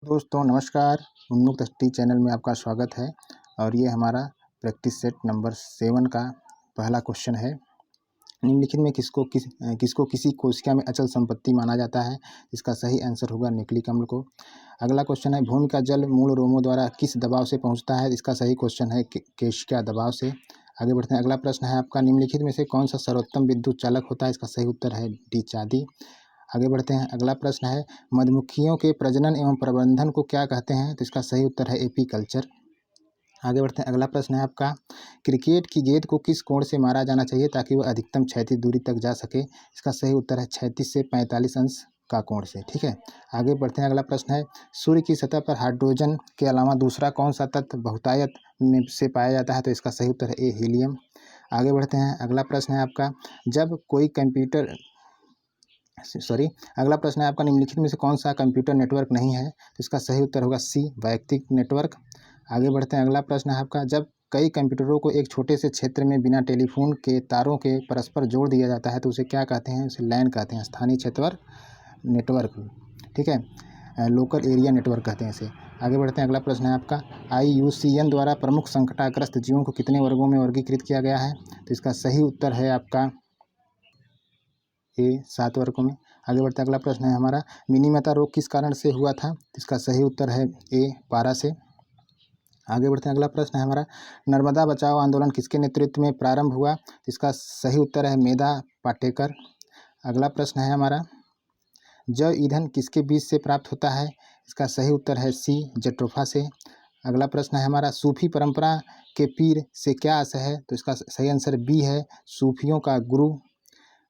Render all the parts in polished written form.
दोस्तों नमस्कार, उन्मुक्त स्टडी चैनल में आपका स्वागत है। और ये हमारा प्रैक्टिस सेट नंबर 7 का पहला क्वेश्चन है। निम्नलिखित में किसको किसी कोशिका में अचल संपत्ति माना जाता है? इसका सही आंसर होगा न्यूक्लिक अम्ल को। अगला क्वेश्चन है, भूमि का जल मूल रोमों द्वारा किस दबाव से पहुँचता है? इसका सही क्वेश्चन है केशिका दबाव से। आगे बढ़ते हैं। अगला प्रश्न है आपका, निम्नलिखित में से कौन सा सर्वोत्तम विद्युत चालक होता है? इसका सही उत्तर है डी चांदी। आगे बढ़ते हैं। अगला प्रश्न है, मधुमक्खियों के प्रजनन एवं प्रबंधन को क्या कहते हैं? तो इसका सही उत्तर है एपीकल्चर। आगे बढ़ते हैं। अगला प्रश्न है आपका, क्रिकेट की गेंद को किस कोण से मारा जाना चाहिए ताकि वह अधिकतम क्षैतिज दूरी तक जा सके? इसका सही उत्तर है 36 से 45 अंश का कोण से। ठीक है, आगे बढ़ते हैं। अगला प्रश्न है, सूर्य की सतह पर हाइड्रोजन के अलावा दूसरा कौन सा तत्व बहुतायत में से पाया जाता है? तो इसका सही उत्तर है ए हीलियम। आगे बढ़ते हैं। अगला प्रश्न है आपका, जब कोई कंप्यूटर अगला प्रश्न है आपका, निम्नलिखित में से कौन सा कंप्यूटर नेटवर्क नहीं है? तो इसका सही उत्तर होगा सी वैयक्तिक नेटवर्क। आगे बढ़ते हैं। अगला प्रश्न है आपका, जब कई कंप्यूटरों को एक छोटे से क्षेत्र में बिना टेलीफोन के तारों के परस्पर जोड़ दिया जाता है तो उसे क्या कहते हैं? उसे लैन कहते हैं, स्थानीय क्षेत्र नेटवर्क। ठीक है, लोकल एरिया नेटवर्क कहते हैं इसे। आगे बढ़ते हैं। अगला प्रश्न है आपका, IUCN द्वारा प्रमुख संकटाग्रस्त जीवों को कितने वर्गों में वर्गीकृत किया गया है? तो इसका सही उत्तर है आपका ए 7 वर्गों में। आगे बढ़ते हैं। अगला प्रश्न है हमारा, मिनीमेता रोग किस कारण से हुआ था? इसका सही उत्तर है ए पारा से। आगे बढ़ते हैं। अगला प्रश्न है हमारा, नर्मदा बचाओ आंदोलन किसके नेतृत्व में प्रारंभ हुआ? इसका सही उत्तर है मेधा पाटेकर। अगला प्रश्न है हमारा, जैव ईंधन किसके बीज से प्राप्त होता है? इसका सही उत्तर है सी जेट्रोफा से। अगला प्रश्न है हमारा, सूफी परंपरा के पीर से क्या आशय है? तो इसका सही आंसर बी है, सूफियों का गुरु।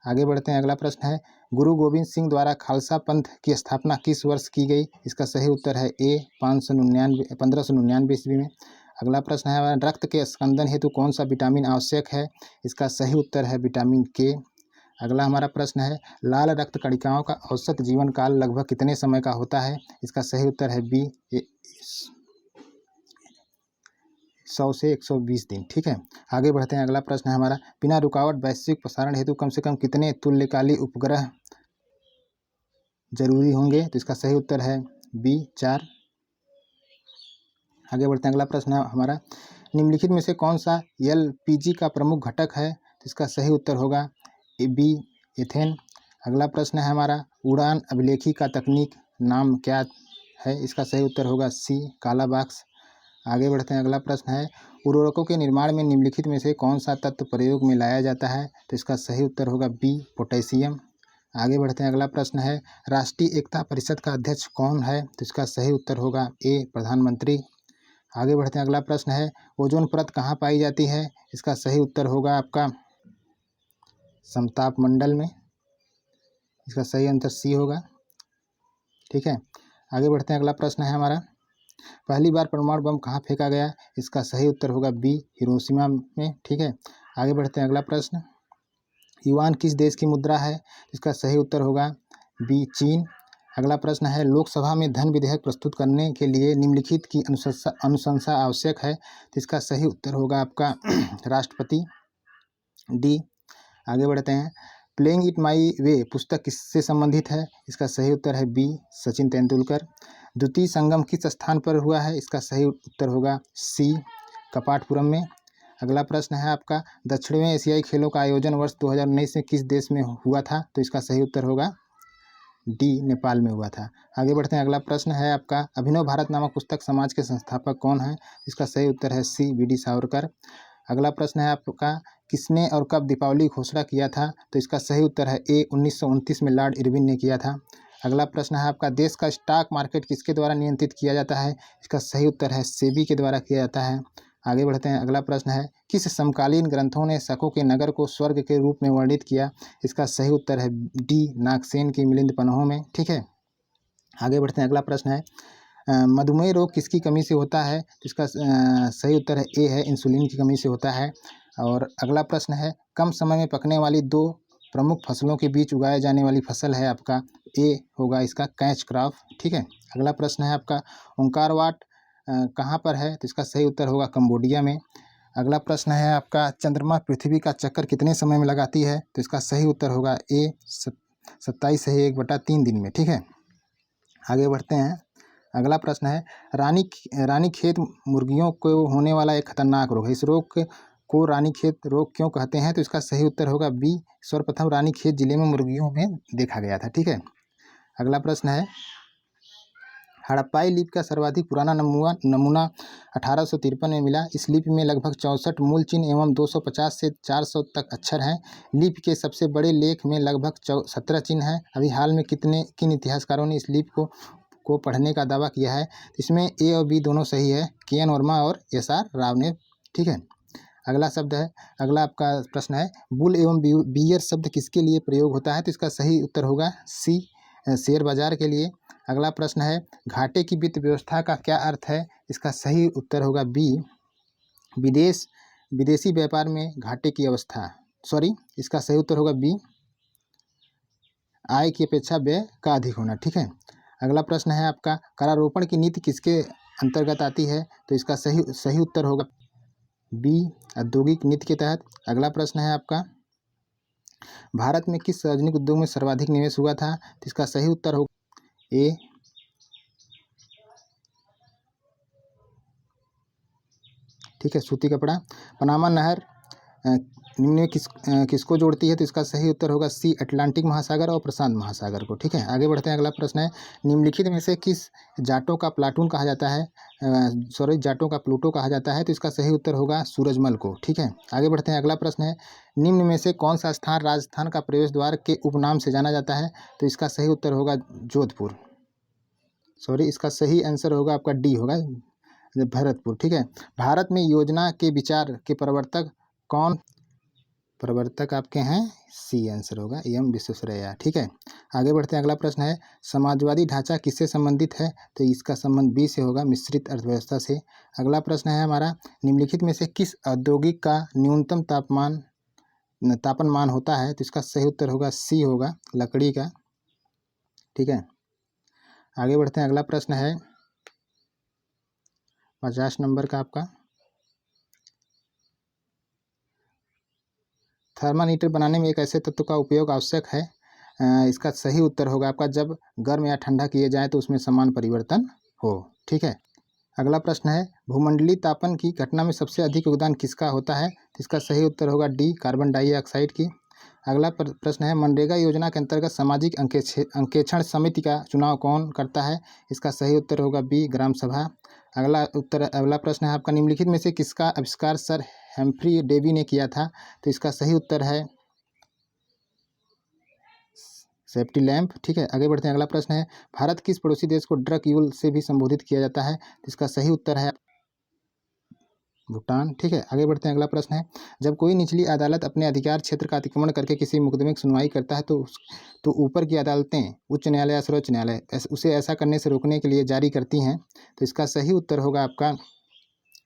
आगे बढ़ते हैं। अगला प्रश्न है, गुरु गोविंद सिंह द्वारा खालसा पंथ की स्थापना किस वर्ष की गई? इसका सही उत्तर है ए 1599 ईस्वी में। अगला प्रश्न है, रक्त के स्कंदन हेतु कौन सा विटामिन आवश्यक है? इसका सही उत्तर है विटामिन के। अगला हमारा प्रश्न है, लाल रक्त कणिकाओं का औसत जीवन काल लगभग कितने समय का होता है? इसका सही उत्तर है बी 100 से 120 दिन। ठीक है, आगे बढ़ते हैं। अगला प्रश्न है हमारा, बिना रुकावट वैश्विक प्रसारण हेतु कम से कम कितने तुल्यकाली उपग्रह जरूरी होंगे? तो इसका सही उत्तर है बी 4। आगे बढ़ते हैं। अगला प्रश्न है हमारा, निम्नलिखित में से कौन सा LPG का प्रमुख घटक है? तो इसका सही उत्तर होगा बी एथेन। अगला प्रश्न है हमारा, उड़ान अभिलेखी का तकनीक नाम क्या है? इसका सही उत्तर होगा सी काला बॉक्स। आगे बढ़ते हैं। अगला प्रश्न है, उर्वरकों के निर्माण में निम्नलिखित में से कौन सा तत्व प्रयोग में लाया जाता है? तो इसका सही उत्तर होगा बी पोटेशियम। आगे बढ़ते हैं। अगला प्रश्न है, राष्ट्रीय एकता परिषद का अध्यक्ष कौन है? तो इसका सही उत्तर होगा ए प्रधानमंत्री। आगे बढ़ते हैं। अगला प्रश्न है, ओजोन परत कहाँ पाई जाती है? इसका सही उत्तर होगा आपका समताप मंडल में। इसका सही आंसर सी होगा। ठीक है, आगे बढ़ते हैं। अगला प्रश्न है हमारा, पहली बार परमाणु बम कहाँ फेंका गया? इसका सही उत्तर होगा बी हिरोशिमा में। ठीक है, आगे बढ़ते हैं। अगला प्रश्न, युआन किस देश की मुद्रा है? इसका सही उत्तर होगा बी चीन। अगला प्रश्न है, लोकसभा में धन विधेयक प्रस्तुत करने के लिए निम्नलिखित की अनुशंसा आवश्यक है? तो इसका सही उत्तर होगा आपका राष्ट्रपति डी। आगे बढ़ते हैं। प्लेइंग इट माई वे पुस्तक किससे संबंधित है? इसका सही उत्तर है बी सचिन तेंदुलकर। द्वितीय संगम किस स्थान पर हुआ है? इसका सही उत्तर होगा सी कपाटपुरम में। अगला प्रश्न है आपका, दक्षिणी एशियाई खेलों का आयोजन वर्ष 2019 में किस देश में हुआ था? तो इसका सही उत्तर होगा डी नेपाल में हुआ था। आगे बढ़ते हैं। अगला प्रश्न है आपका, अभिनव भारत नामक पुस्तक समाज के संस्थापक कौन है? इसका सही उत्तर है सी BD सावरकर। अगला प्रश्न है आपका, किसने और कब दीपावली घोषणा किया था? तो इसका सही उत्तर है ए 1929 में लॉर्ड इरविन ने किया था। अगला प्रश्न है आपका, देश का स्टॉक मार्केट किसके द्वारा नियंत्रित किया जाता है? इसका सही उत्तर है सेबी के द्वारा किया जाता है। आगे बढ़ते हैं। अगला प्रश्न है, किस समकालीन ग्रंथों ने शकों के नगर को स्वर्ग के रूप में वर्णित किया? इसका सही उत्तर है डी नागसेन की मिलिंद पन्हों में। ठीक है, आगे बढ़ते हैं। अगला प्रश्न है, मधुमेह रोग किसकी कमी से होता है? तो इसका सही उत्तर है ए है इंसुलिन की कमी से होता है। और अगला प्रश्न है, कम समय में पकने वाली दो प्रमुख फसलों के बीच उगाए जाने वाली फसल है आपका ए होगा इसका कैच क्रॉप। ठीक है, अगला प्रश्न है आपका, ओंकार वाट कहाँ पर है? तो इसका सही उत्तर होगा कंबोडिया में। अगला प्रश्न है आपका, चंद्रमा पृथ्वी का चक्कर कितने समय में लगाती है? तो इसका सही उत्तर होगा ए 27 से 1/3 दिन में। ठीक है, आगे बढ़ते हैं। अगला प्रश्न है रानीखेत मुर्गियों को होने वाला एक खतरनाक रोग है। इस रोग को रानीखेत रोग क्यों कहते हैं? तो इसका सही उत्तर होगा बी, सर्वप्रथम रानीखेत जिले में मुर्गियों में देखा गया था। ठीक है। अगला प्रश्न है हड़प्पाई लिपि का सर्वाधिक पुराना नमूना 1853 में मिला। इस लिपि में लगभग 64 मूल चिन्ह एवं 250 से 400 तक अक्षर हैं। लिपि के सबसे बड़े लेख में लगभग 17 चिन्ह हैं। अभी हाल में किन इतिहासकारों ने इस लिपि को पढ़ने का दावा किया है? इसमें ए और बी दोनों सही है, के.एन. वर्मा और एस.आर. राव ने। ठीक है। अगला आपका प्रश्न है बुल एवं बियर शब्द किसके लिए प्रयोग होता है? तो इसका सही उत्तर होगा सी, शेयर बाजार के लिए। अगला प्रश्न है घाटे की वित्त व्यवस्था का क्या अर्थ है? इसका सही उत्तर होगा बी, विदेशी व्यापार में घाटे की अवस्था। इसका सही उत्तर होगा बी, आय की अपेक्षा व्यय का अधिक होना। ठीक है। अगला प्रश्न है आपका करारोपण की नीति किसके अंतर्गत आती है? तो इसका सही उत्तर होगा बी, औद्योगिक नीति के तहत। अगला प्रश्न है आपका भारत में किस सार्वजनिक उद्योग में सर्वाधिक निवेश हुआ था? तो इसका सही उत्तर होगा ए, ठीक है, सूती कपड़ा। पनामा नहर निम्न में किसको जोड़ती है? तो इसका सही उत्तर होगा सी, अटलांटिक महासागर और प्रशांत महासागर को। ठीक है। आगे बढ़ते हैं। अगला प्रश्न है निम्नलिखित में से किस जाटों का प्लाटून कहा जाता है? जाटों का प्लूटो कहा जाता है। तो इसका सही उत्तर होगा सूरजमल को। ठीक है। आगे बढ़ते हैं। अगला प्रश्न है निम्न में से कौन सा स्थान राजस्थान का प्रवेश द्वार के उपनाम से जाना जाता है? तो इसका सही उत्तर होगा जोधपुर। इसका सही आंसर होगा आपका डी होगा, भरतपुर। ठीक है। भारत में योजना के विचार के प्रवर्तक आपके हैं, सी आंसर होगा, एम विश्वेश्वरैया। ठीक है। आगे बढ़ते हैं। अगला प्रश्न है समाजवादी ढांचा किससे संबंधित है? तो इसका संबंध बी से होगा, मिश्रित अर्थव्यवस्था से। अगला प्रश्न है हमारा निम्नलिखित में से किस औद्योगिक का न्यूनतम तापमान होता है? तो इसका सही उत्तर होगा सी होगा, लकड़ी का। ठीक है। आगे बढ़ते हैं। अगला प्रश्न है 50 नंबर का आपका थर्मामीटर बनाने में एक ऐसे तत्व का उपयोग आवश्यक है। इसका सही उत्तर होगा आपका जब गर्म या ठंडा किए जाए तो उसमें समान परिवर्तन हो। ठीक है। अगला प्रश्न है भूमंडलीय तापन की घटना में सबसे अधिक योगदान किसका होता है? तो इसका सही उत्तर होगा डी, कार्बन डाइऑक्साइड की। अगला प्रश्न है मनरेगा योजना के अंतर्गत सामाजिक अंकेक्षण समिति का चुनाव कौन करता है? इसका सही उत्तर होगा बी, ग्राम सभा। अगला प्रश्न है आपका निम्नलिखित में से किसका आविष्कार सर हेम्फ्री डेवी ने किया था? तो इसका सही उत्तर है सेफ्टी लैंप। ठीक है। आगे बढ़ते हैं। अगला प्रश्न है भारत किस पड़ोसी देश को ड्रग यूल से भी संबोधित किया जाता है? तो इसका सही उत्तर है भूटान। ठीक है। आगे बढ़ते हैं। अगला प्रश्न है जब कोई निचली अदालत अपने अधिकार क्षेत्र का अतिक्रमण करके किसी मुकदमे की सुनवाई करता है तो ऊपर की अदालतें, उच्च न्यायालय या सर्वोच्च न्यायालय उसे ऐसा करने से रोकने के लिए जारी करती हैं। तो इसका सही उत्तर होगा आपका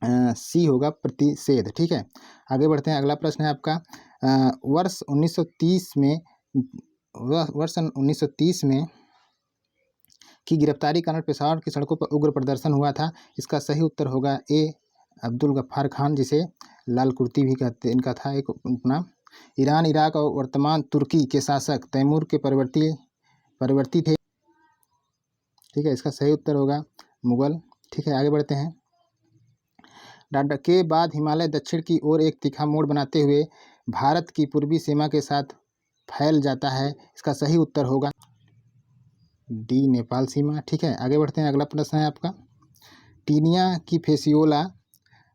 सी होगा, प्रतिषेध। ठीक है। आगे बढ़ते हैं। अगला प्रश्न है आपका वर्ष 1930 में की गिरफ्तारी कारण पेशावर की सड़कों पर उग्र प्रदर्शन हुआ था। इसका सही उत्तर होगा ए, अब्दुल गफ्फार खान, जिसे लाल कुर्ती भी कहते इनका था एक उपनाम। ईरान, इराक और वर्तमान तुर्की के शासक तैमूर के परिवर्ती थे। ठीक है। इसका सही उत्तर होगा मुगल। ठीक है। आगे बढ़ते हैं। डाडा के बाद हिमालय दक्षिण की ओर एक तीखा मोड़ बनाते हुए भारत की पूर्वी सीमा के साथ फैल जाता है। इसका सही उत्तर होगा डी, नेपाल सीमा। ठीक है। आगे बढ़ते हैं। अगला प्रश्न है आपका टीनिया की फेसियोला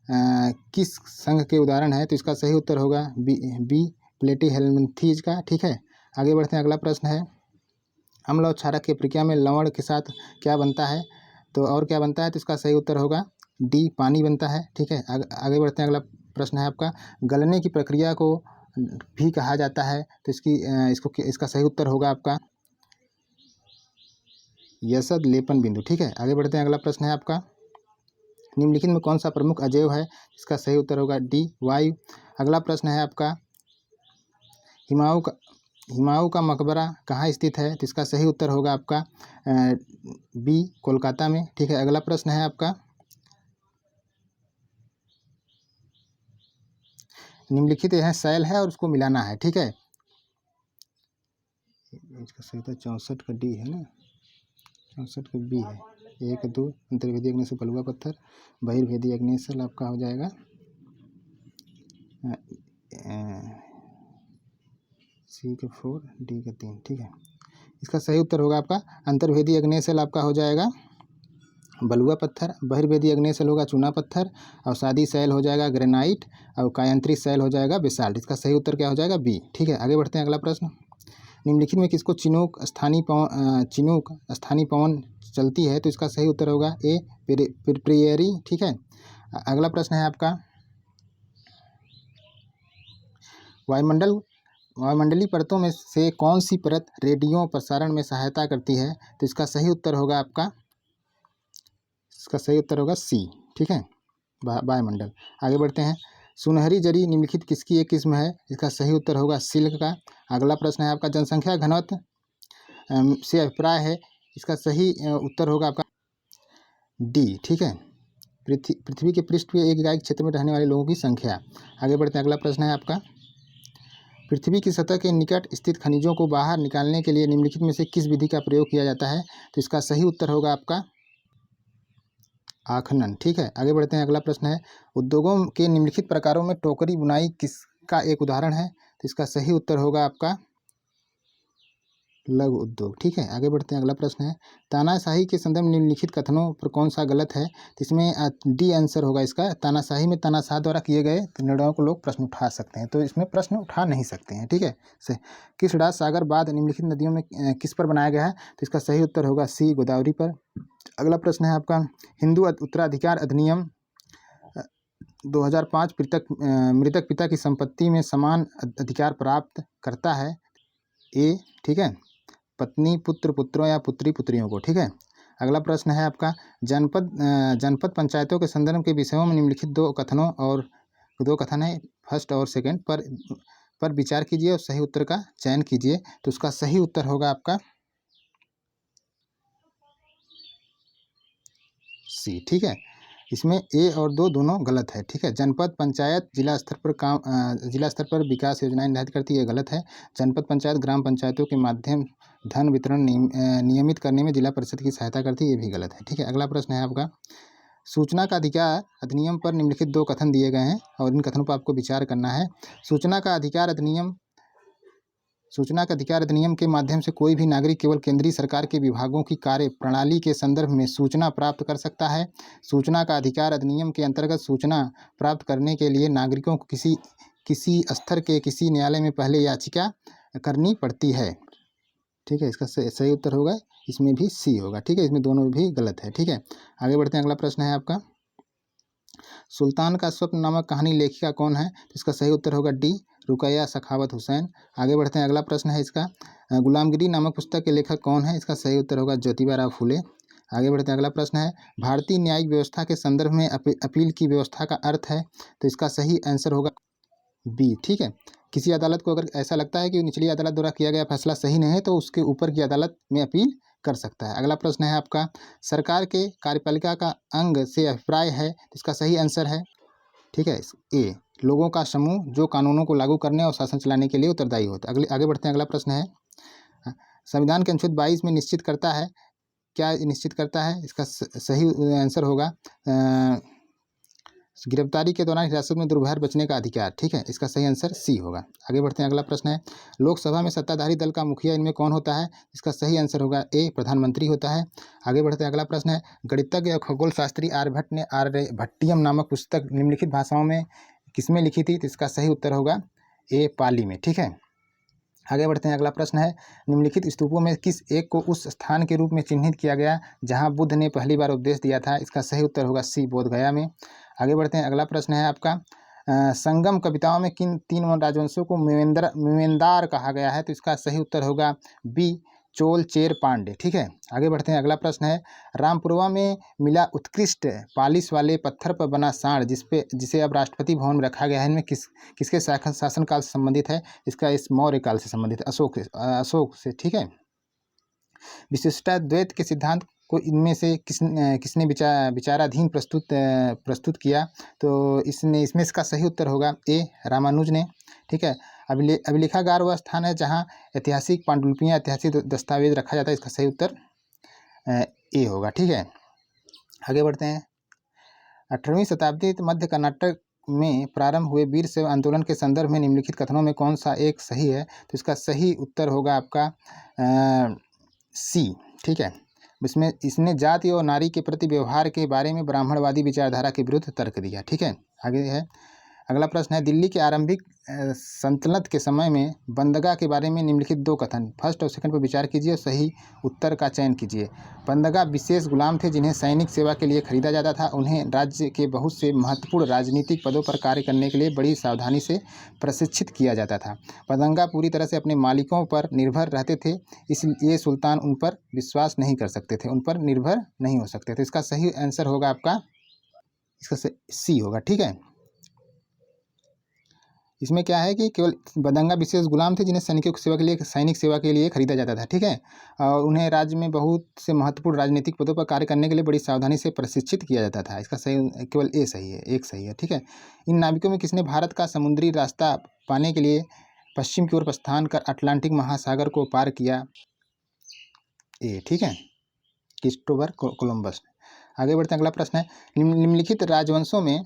किस संघ के उदाहरण है? तो इसका सही उत्तर होगा बी, प्लेटीहेल्मिंथीज का। ठीक है। आगे बढ़ते हैं। अगला प्रश्न है अम्ल और क्षारक की प्रक्रिया में लवण के साथ क्या बनता है? तो क्या बनता है? तो इसका सही उत्तर होगा डी, पानी बनता है। ठीक है। आगे बढ़ते हैं। अगला प्रश्न है आपका गलने की प्रक्रिया को भी कहा जाता है। तो इसका सही उत्तर होगा आपका यसद लेपन बिंदु। ठीक है। आगे बढ़ते हैं। अगला प्रश्न है आपका निम्नलिखित में कौन सा प्रमुख अवयव है? इसका सही उत्तर होगा डी, वायु। अगला प्रश्न है आपका हिमायू का मकबरा कहाँ स्थित है? तो इसका सही उत्तर होगा आपका बी, कोलकाता में। ठीक है। अगला प्रश्न है आपका निम्नलिखित यह शैल है और उसको मिलाना है। ठीक है। इसका सही उत्तर 64 का डी है ना, 64 का बी है। 1 2 अंतर्वेदी आग्नेय शिला बलुआ पत्थर, बहिर्वेदी आग्नेय शिला आपका हो जाएगा सी का 4 डी का 3। ठीक है, इसका सही उत्तर होगा आपका अंतर्वेदी आग्नेय शिला आपका हो जाएगा बलुआ पत्थर, बहिर्वेदी आग्नेय शिला होगा चूना पत्थर, अवसादी शैल हो जाएगा ग्रेनाइट, और कायांत्री शैल हो जाएगा बेसाल्ट। इसका सही उत्तर क्या हो जाएगा बी। ठीक है, आगे बढ़ते हैं अगला प्रश्न। निम्नलिखित में किसको चिनूक स्थानीय पवन चलती है? तो इसका सही उत्तर होगा ए प्रियरी। ठीक है, अगला प्रश्न है आपका वायुमंडलीय परतों में से कौन सी परत रेडियो प्रसारण में सहायता करती है? तो इसका सही उत्तर होगा आपका, इसका सही उत्तर होगा सी। ठीक है, वायुमंडल। आगे बढ़ते हैं, सुनहरी जरी निम्नलिखित किसकी एक किस्म है? इसका सही उत्तर होगा सिल्क का। अगला प्रश्न है आपका जनसंख्या घनत्व से अभिप्राय है, इसका सही उत्तर होगा आपका डी। ठीक है, पृथ्वी के पृष्ठ पे एक इकाई क्षेत्र में रहने वाले लोगों की संख्या। आगे बढ़ते हैं, अगला प्रश्न है आपका पृथ्वी की सतह के निकट स्थित खनिजों को बाहर निकालने के लिए निम्नलिखित में से किस विधि का प्रयोग किया जाता है? तो इसका सही उत्तर होगा आपका आखनन। ठीक है, आगे बढ़ते हैं, अगला प्रश्न है उद्योगों के निम्नलिखित प्रकारों में टोकरी बुनाई किसका एक उदाहरण है? तो इसका सही उत्तर होगा आपका लघु उद्योग। ठीक है, आगे बढ़ते हैं, अगला प्रश्न है तानाशाही के संदर्भ में निम्नलिखित कथनों पर कौन सा गलत है? तो इसमें डी आंसर होगा इसका। तानाशाही में तानाशाह द्वारा किए गए निर्णयों को लोग प्रश्न उठा सकते हैं, तो इसमें प्रश्न उठा नहीं सकते हैं। ठीक है, किस राज सागर बांध निम्नलिखित नदियों में किस पर बनाया गया है? तो इसका सही उत्तर होगा सी गोदावरी पर। अगला प्रश्न है आपका हिंदू उत्तराधिकार अधिनियम 2005 मृतक पिता की संपत्ति में समान अधिकार प्राप्त करता है? ए। ठीक है, पत्नी पुत्र पुत्रों या पुत्री पुत्रियों को। ठीक है, अगला प्रश्न है आपका जनपद पंचायतों के संदर्भ के विषयों में निम्नलिखित दो कथन है फर्स्ट और सेकंड पर विचार कीजिए और सही उत्तर का चयन कीजिए। तो उसका सही उत्तर होगा आपका सी। ठीक है, इसमें ए और दो दोनों गलत है। ठीक है, जनपद पंचायत जिला स्तर पर विकास योजनाएं निर्धारित करती है, गलत है। जनपद पंचायत ग्राम पंचायतों के माध्यम धन वितरण नियमित करने में जिला परिषद की सहायता करती है, ये भी गलत है। ठीक है, अगला प्रश्न है आपका सूचना का अधिकार अधिनियम पर निम्नलिखित दो कथन दिए गए हैं और इन कथनों पर आपको विचार करना है। सूचना का अधिकार अधिनियम के माध्यम से कोई भी नागरिक केवल केंद्रीय सरकार के विभागों की कार्य प्रणाली के संदर्भ में सूचना प्राप्त कर सकता है। सूचना का अधिकार अधिनियम के अंतर्गत सूचना प्राप्त करने के लिए नागरिकों को किसी स्तर के किसी न्यायालय में पहले याचिका करनी पड़ती है। ठीक है, इसका सही उत्तर होगा इसमें भी सी होगा। ठीक है, इसमें दोनों भी गलत है। ठीक है, आगे बढ़ते हैं, अगला प्रश्न है आपका सुल्तान का स्वप्न नामक कहानी लेखिका कौन है? तो इसका सही उत्तर होगा डी रुकैया सखावत हुसैन। आगे बढ़ते हैं, अगला प्रश्न है इसका गुलामगिरी नामक पुस्तक के लेखक कौन है? इसका सही उत्तर होगा ज्योतिबा राव फूले। आगे बढ़ते हैं, अगला प्रश्न है भारतीय न्यायिक व्यवस्था के संदर्भ में अपील की व्यवस्था का अर्थ है? तो इसका सही आंसर होगा बी। ठीक है, किसी अदालत को अगर ऐसा लगता है कि निचली अदालत द्वारा किया गया फैसला सही नहीं है तो उसके ऊपर की अदालत में अपील कर सकता है। अगला प्रश्न है आपका सरकार के कार्यपालिका का अंग से अभिप्राय है? इसका सही आंसर है ठीक है ए लोगों का समूह जो कानूनों को लागू करने और शासन चलाने के लिए उत्तरदायी होता है। आगे बढ़ते हैं, अगला प्रश्न है संविधान के अनुच्छेद 22 में निश्चित करता है, क्या निश्चित करता है? इसका सही आंसर होगा गिरफ्तारी के दौरान हिरासत में दुर्व्यवहार बचने का अधिकार। ठीक है, इसका सही आंसर सी होगा। आगे बढ़ते हैं, अगला प्रश्न है लोकसभा में सत्ताधारी दल का मुखिया इनमें कौन होता है? इसका सही आंसर होगा ए प्रधानमंत्री होता है। आगे बढ़ते हैं, अगला प्रश्न है गणितज्ञ और खगोल शास्त्री आर्यभट्ट ने आर्यभट्टियम नामक पुस्तक निम्नलिखित भाषाओं में किसमें लिखी थी? तो इसका सही उत्तर होगा ए पाली में। ठीक है, आगे बढ़ते हैं, अगला प्रश्न है निम्नलिखित स्तूपों में किस एक को उस स्थान के रूप में चिन्हित किया गया जहां बुद्ध ने पहली बार उपदेश दिया था? इसका सही उत्तर होगा सी बोधगया में। आगे बढ़ते हैं, अगला प्रश्न है आपका संगम कविताओं में किन तीन राजवंशों को मेवेंदार कहा गया है? तो इसका सही उत्तर होगा बी चोल चेर पांडे। ठीक है, आगे बढ़ते हैं, अगला प्रश्न है रामपुरवा में मिला उत्कृष्ट पालिश वाले पत्थर पर बना सांड जिसे अब राष्ट्रपति भवन में रखा गया है, इनमें किसके शासनकाल से संबंधित है? इसका इस मौर्य काल से संबंधित है, अशोक से। ठीक है, विशिष्टाद्वैत के सिद्धांत को इनमें से किसने विचाराधीन प्रस्तुत किया? तो इसमें इसका सही उत्तर होगा ए रामानुज ने। ठीक है, अभिलेखागार वह स्थान है जहाँ ऐतिहासिक पांडुलिपियाँ ऐतिहासिक दस्तावेज रखा जाता है, इसका सही उत्तर ए होगा। ठीक है, आगे बढ़ते हैं। 18वीं शताब्दी मध्य कर्नाटक में प्रारंभ हुए वीर शैव आंदोलन के संदर्भ में निम्नलिखित कथनों में कौन सा एक सही है? तो इसका सही उत्तर होगा आपका सी। ठीक है, इसने जाति और नारी के प्रति व्यवहार के बारे में ब्राह्मणवादी विचारधारा के विरुद्ध तर्क दिया। ठीक है, आगे है अगला प्रश्न है, दिल्ली के आरंभिक सल्तनत के समय में बंदगा के बारे में निम्नलिखित दो कथन, फर्स्ट और सेकंड पर विचार कीजिए और सही उत्तर का चयन कीजिए। बंदगा विशेष गुलाम थे जिन्हें सैनिक सेवा के लिए खरीदा जाता था। उन्हें राज्य के बहुत से महत्वपूर्ण राजनीतिक पदों पर कार्य करने के लिए बड़ी सावधानी से प्रशिक्षित किया जाता था। बंदगा पूरी तरह से अपने मालिकों पर निर्भर रहते थे, इसलिए सुल्तान उन पर विश्वास नहीं कर सकते थे, उन पर निर्भर नहीं हो सकते थे। इसका सही आंसर होगा आपका इसका सी होगा। ठीक है, इसमें क्या है कि केवल बंदगा विशेष गुलाम थे जिन्हें सैनिक सेवा के लिए खरीदा जाता था। ठीक है, और उन्हें राज्य में बहुत से महत्वपूर्ण राजनीतिक पदों पर कार्य करने के लिए बड़ी सावधानी से प्रशिक्षित किया जाता था। इसका सही केवल ए सही है, एक सही है। ठीक है, इन नाविकों में किसने भारत का समुद्री रास्ता पाने के लिए पश्चिम की ओर प्रस्थान कर अटलांटिक महासागर को पार किया? ए। ठीक है, क्रिस्टोफर कोलंबस। आगे बढ़ते हैं, अगला प्रश्न है, निम्नलिखित राजवंशों में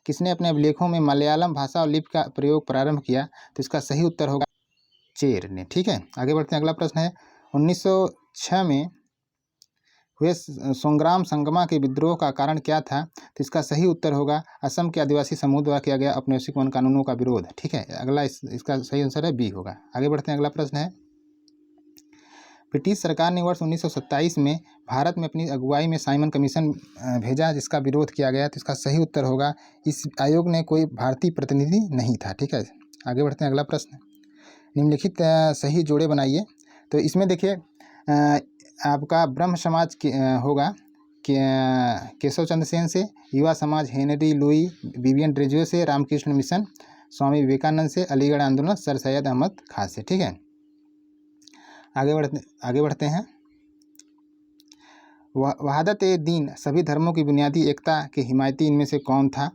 किसने अपने अभिलेखों में मलयालम भाषा और लिपि का प्रयोग प्रारंभ किया? तो इसका सही उत्तर होगा चेर ने। ठीक है, आगे बढ़ते हैं, अगला प्रश्न है, 1906 में हुए संग्राम संगमा के विद्रोह का कारण क्या था? तो इसका सही उत्तर होगा असम के आदिवासी समूह द्वारा किया गया औपनिवेशिक वन कानूनों का विरोध। ठीक है, अगला इसका सही आंसर है बी होगा। आगे बढ़ते हैं, अगला प्रश्न है, ब्रिटिश सरकार ने वर्ष 1927 में भारत में अपनी अगुवाई में साइमन कमीशन भेजा जिसका विरोध किया गया। तो इसका सही उत्तर होगा इस आयोग ने कोई भारतीय प्रतिनिधि नहीं था। ठीक है, आगे बढ़ते हैं, अगला प्रश्न, निम्नलिखित सही जोड़े बनाइए। तो इसमें देखिए आपका ब्रह्म समाज होगा केशव चंद्र सेन से, युवा समाज हेनरी लुई विवियन ड्रेजियो से, रामकृष्ण मिशन स्वामी विवेकानंद से, अलीगढ़ आंदोलन सर सैयद अहमद खान से। ठीक है, आगे बढ़ते हैं, वहादत ए दीन सभी धर्मों की बुनियादी एकता के हिमायती इनमें से कौन था?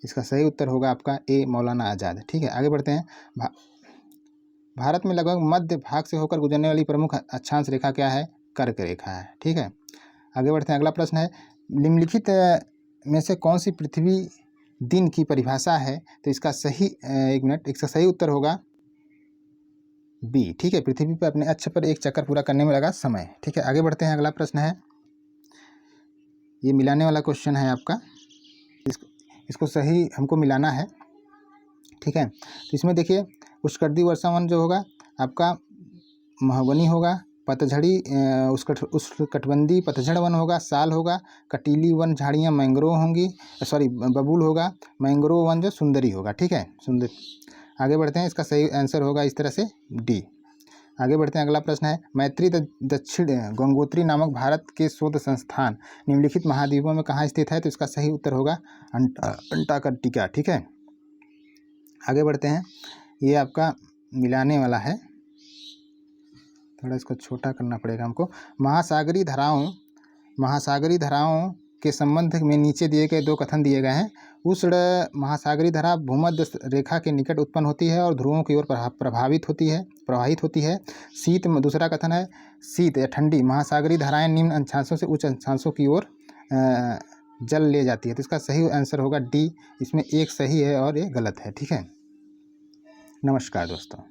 इसका सही उत्तर होगा आपका ए मौलाना आज़ाद। ठीक है, आगे बढ़ते हैं, भारत में लगभग मध्य भाग से होकर गुजरने वाली प्रमुख अक्षांश रेखा क्या है? कर्क रेखा है। ठीक है, आगे बढ़ते हैं, अगला प्रश्न है, निम्नलिखित में से कौन सी पृथ्वी दिन की परिभाषा है? तो इसका सही इसका सही उत्तर होगा बी। ठीक है, पृथ्वी पर अपने अक्ष पर एक चक्कर पूरा करने में लगा समय। ठीक है, आगे बढ़ते हैं, अगला प्रश्न है, ये मिलाने वाला क्वेश्चन है आपका, इसको सही हमको मिलाना है। ठीक है, तो इसमें देखिए उष्णकटिबंधीय वर्षा वन जो होगा आपका महोगनी होगा, पतझड़ी उष्णकटिबंधीय पतझड़ वन होगा, साल होगा, कटीली वन झाड़ियाँ मैंग्रोव होंगी, बबूल होगा, मैंग्रोव वन जो सुंदरी होगा। ठीक है, सुंदर। आगे बढ़ते हैं, इसका सही आंसर होगा इस तरह से डी। आगे बढ़ते हैं, अगला प्रश्न है, मैत्री दक्षिण गंगोत्री नामक भारत के शोध संस्थान निम्नलिखित महाद्वीपों में कहाँ स्थित है? तो इसका सही उत्तर होगा अंटार्कटिका। ठीक है, आगे बढ़ते हैं, ये आपका मिलाने वाला है, थोड़ा इसको छोटा करना पड़ेगा हमको। महासागरी धाराओं के संबंध में नीचे दिए गए दो कथन दिए गए हैं। उष्ण महासागरी धारा भूमध्य रेखा के निकट उत्पन्न होती है और ध्रुवों की ओर प्रवाहित होती है। दूसरा कथन है, शीत या ठंडी महासागरी धाराएं निम्न अक्षांशों से उच्च अक्षांशों की ओर जल ले जाती है। तो इसका सही आंसर होगा डी। इसमें एक सही है और एक गलत है। ठीक है, नमस्कार दोस्तों।